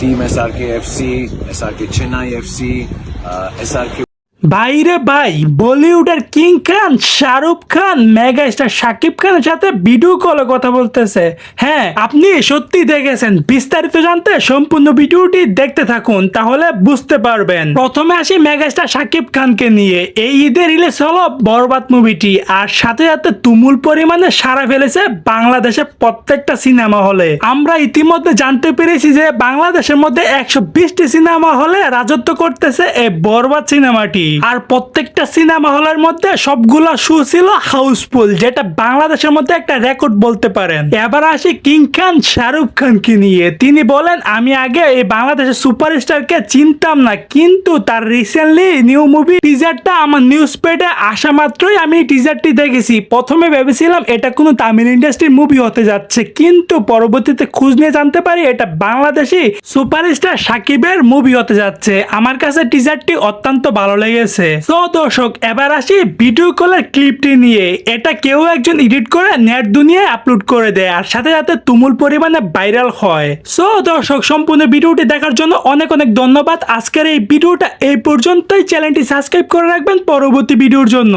Team SRK FC, SRK Chennai FC, SRK। ভাইরে ভাই, বলিউডের king Khan Shahrukh Khan mega star Shakib খানের সাথে ভিডিও কলে কথা বলতেছে। হ্যাঁ, আপনি সত্যি দেখেছেন। বিস্তারিত জানতে সম্পূর্ণ ভিডিওটি দেখতে থাকুন, তাহলে বুঝতে পারবেন। প্রথমে আসি মেগা স্টার শাকিব খানকে নিয়ে। এই ঈদে রিলিজ হলো বরবাদ মুভিটি, আর সাথে সাথে তুমুল পরিমাণে সাড়া ফেলেছে বাংলাদেশের প্রত্যেকটা সিনেমা হলে। আমরা ইতিমধ্যে জানতে পেরেছি যে বাংলাদেশের মধ্যে 120টি সিনেমা হলে রাজত্ব করতেছে এই বরবাদ সিনেমাটি। আর প্রত্যেকটা সিনেমা হলের মধ্যে সবগুলা শো ছিল হাউসফুল, যেটা বাংলাদেশের মধ্যে একটা রেকর্ড বলতে পারেন। এবার আসি কিং খান শাহরুখ খানকে নিয়ে। তিনি বলেন, আমি আগে এই বাংলাদেশের সুপারস্টারকে চিনতাম না, কিন্তু তার রিসেন্টলি নিউ মুভি টিজারটা আমার নিউজ পেডে আসা মাত্রই আমি টিজারটি দেখেছি। প্রথমে ভেবেছিলাম এটা কোনো তামিল ইন্ডাস্ট্রির মুভি হতে যাচ্ছে, কিন্তু পরবর্তীতে খোঁজ নিয়ে জানতে পারি এটা বাংলাদেশি সুপারস্টার সাকিবের মুভি হতে যাচ্ছে। আমার কাছে টিজারটি অত্যন্ত ভালো লেগেছে। তো দর্শক, এবার আসি ভিডিও কলের ক্লিপটি নিয়ে। এটা কেউ একজন এডিট করে নেট দুনিয়ায় আপলোড করে দেয়, আর সাথে সাথে তুমুল পরিমাণে ভাইরাল হয়। সো দর্শক, সম্পূর্ণ ভিডিওটি দেখার জন্য অনেক অনেক ধন্যবাদ। আজকের এই ভিডিওটা এই পর্যন্তই। চ্যানেলটি সাবস্ক্রাইব করে রাখবেন পরবর্তী ভিডিওর জন্য।